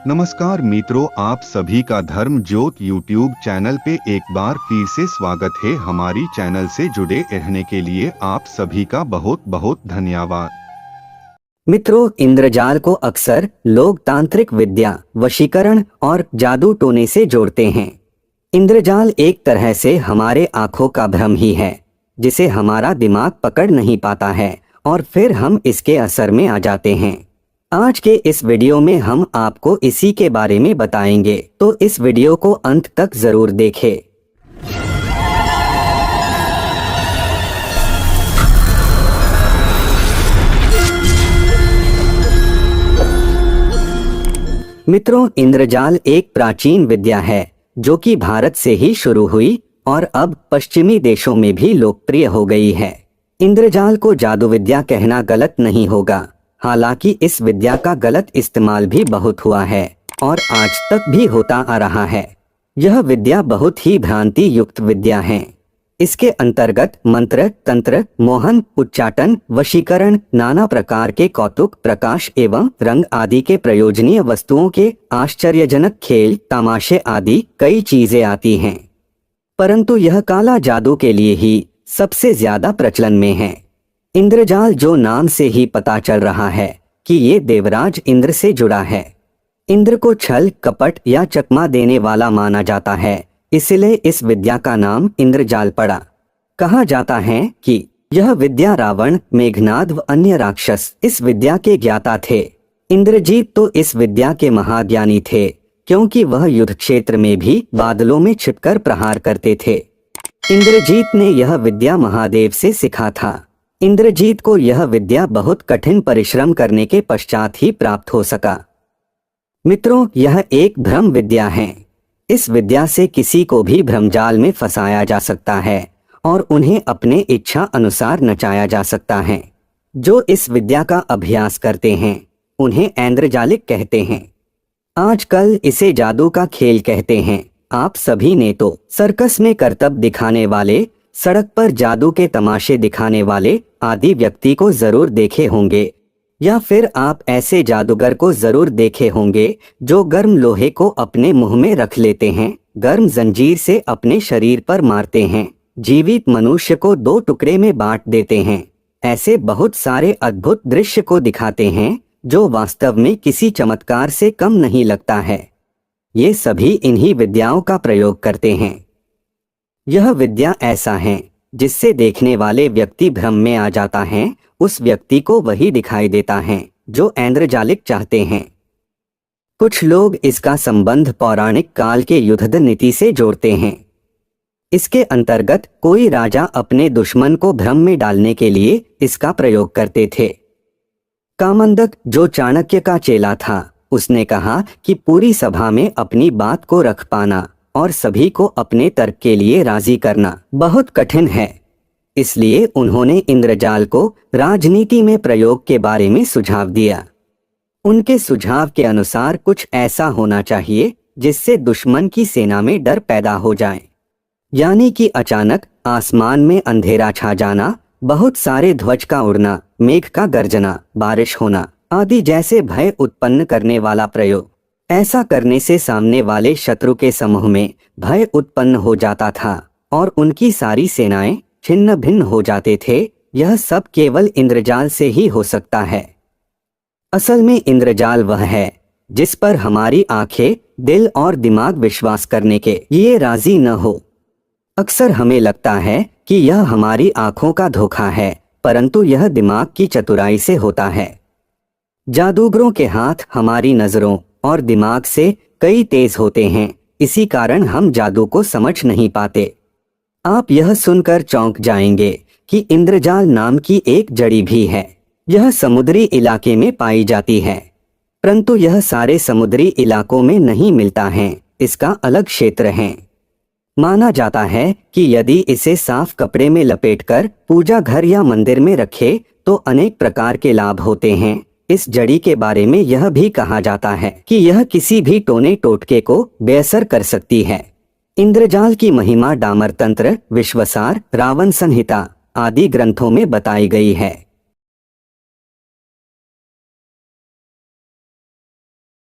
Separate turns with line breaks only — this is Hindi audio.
नमस्कार मित्रों, आप सभी का धर्म ज्योत यूट्यूब चैनल पे एक बार फिर से स्वागत है। हमारी चैनल से जुड़े रहने के लिए आप सभी का बहुत बहुत धन्यवाद।
मित्रों, इंद्रजाल को अक्सर लोग तांत्रिक विद्या, वशीकरण और जादू टोने से जोड़ते हैं। इंद्रजाल एक तरह से हमारे आंखों का भ्रम ही है, जिसे हमारा दिमाग पकड़ नहीं पाता है और फिर हम इसके असर में आ जाते हैं। आज के इस वीडियो में हम आपको इसी के बारे में बताएंगे, तो इस वीडियो को अंत तक जरूर देखें। मित्रों, इंद्रजाल एक प्राचीन विद्या है जो कि भारत से ही शुरू हुई और अब पश्चिमी देशों में भी लोकप्रिय हो गई है। इंद्रजाल को जादू विद्या कहना गलत नहीं होगा, हालांकि इस विद्या का गलत इस्तेमाल भी बहुत हुआ है और आज तक भी होता आ रहा है। यह विद्या बहुत ही भ्रांति युक्त विद्या है। इसके अंतर्गत मंत्र, तंत्र, मोहन, उच्चाटन, वशीकरण, नाना प्रकार के कौतुक, प्रकाश एवं रंग आदि के प्रयोजनीय वस्तुओं के आश्चर्यजनक खेल, तमाशे आदि कई चीजें आती हैं। परंतु यह काला जादू के लिए ही सबसे ज्यादा प्रचलन में है। इंद्रजाल जो नाम से ही पता चल रहा है कि ये देवराज इंद्र से जुड़ा है। इंद्र को छल, कपट या चकमा देने वाला माना जाता है, इसलिए इस विद्या का नाम इंद्रजाल पड़ा। कहा जाता है कि यह विद्या रावण, मेघनाद व अन्य राक्षस इस विद्या के ज्ञाता थे। इंद्रजीत तो इस विद्या के महाज्ञानी थे, क्योंकि वह युद्ध क्षेत्र में भी बादलों में छिपकर प्रहार करते थे। इंद्रजीत ने यह विद्या महादेव से सीखा था। इंद्रजीत को यह विद्या बहुत कठिन परिश्रम करने के पश्चात ही प्राप्त हो सका। मित्रों, यह एक भ्रम विद्या है। इस विद्या से किसी को भी भ्रमजाल में फंसाया जा सकता है और उन्हें अपने इच्छा अनुसार नचाया जा सकता है। जो इस विद्या का अभ्यास करते हैं उन्हें ऐन्द्रजालिक कहते हैं। आजकल इसे जादू का खेल कहते हैं। आप सभी ने तो सर्कस में करतब दिखाने वाले, सड़क पर जादू के तमाशे दिखाने वाले आदि व्यक्ति को जरूर देखे होंगे, या फिर आप ऐसे जादूगर को जरूर देखे होंगे जो गर्म लोहे को अपने मुंह में रख लेते हैं, गर्म जंजीर से अपने शरीर पर मारते हैं, जीवित मनुष्य को दो टुकड़े में बांट देते हैं। ऐसे बहुत सारे अद्भुत दृश्य को दिखाते हैं जो वास्तव में किसी चमत्कार से कम नहीं लगता है। ये सभी इन्हीं विद्याओं का प्रयोग करते हैं। यह विद्या ऐसा है जिससे देखने वाले व्यक्ति भ्रम में आ जाता है। उस व्यक्ति को वही दिखाई देता है जो ऐन्द्रजालिक चाहते हैं। कुछ लोग इसका संबंध पौराणिक काल के युद्ध नीति से जोड़ते हैं। इसके अंतर्गत कोई राजा अपने दुश्मन को भ्रम में डालने के लिए इसका प्रयोग करते थे। कामंदक, जो चाणक्य का चेला था, उसने कहा कि पूरी सभा में अपनी बात को रख पाना और सभी को अपने तर्क के लिए राजी करना बहुत कठिन है। इसलिए उन्होंने इंद्रजाल को राजनीति में प्रयोग के बारे में सुझाव दिया। उनके सुझाव के अनुसार कुछ ऐसा होना चाहिए जिससे दुश्मन की सेना में डर पैदा हो जाए, यानी कि अचानक आसमान में अंधेरा छा जाना, बहुत सारे ध्वज का उड़ना, मेघ का गर्जना, बारिश होना आदि जैसे भय उत्पन्न करने वाला प्रयोग। ऐसा करने से सामने वाले शत्रु के समूह में भय उत्पन्न हो जाता था और उनकी सारी सेनाएं छिन्न भिन्न हो जाते थे। यह सब केवल इंद्रजाल से ही हो सकता है। असल में इंद्रजाल वह है जिस पर हमारी आंखें, दिल और दिमाग विश्वास करने के लिए राजी न हो। अक्सर हमें लगता है कि यह हमारी आंखों का धोखा है, परंतु यह दिमाग की चतुराई से होता है। जादूगरों के हाथ हमारी नजरों और दिमाग से कई तेज होते हैं, इसी कारण हम जादू को समझ नहीं पाते। आप यह सुनकर चौंक जाएंगे कि इंद्रजाल नाम की एक जड़ी भी है। यह समुद्री इलाके में पाई जाती है, परंतु यह सारे समुद्री इलाकों में नहीं मिलता है, इसका अलग क्षेत्र है। माना जाता है कि यदि इसे साफ कपड़े में लपेटकर पूजा घर या मंदिर में रखे तो अनेक प्रकार के लाभ होते हैं। इस जड़ी के बारे में यह भी कहा जाता है कि यह किसी भी टोने टोटके को बेअसर कर सकती है। इंद्रजाल की महिमा डामर तंत्र, विश्वसार, रावण संहिता आदि ग्रंथों में बताई गई है।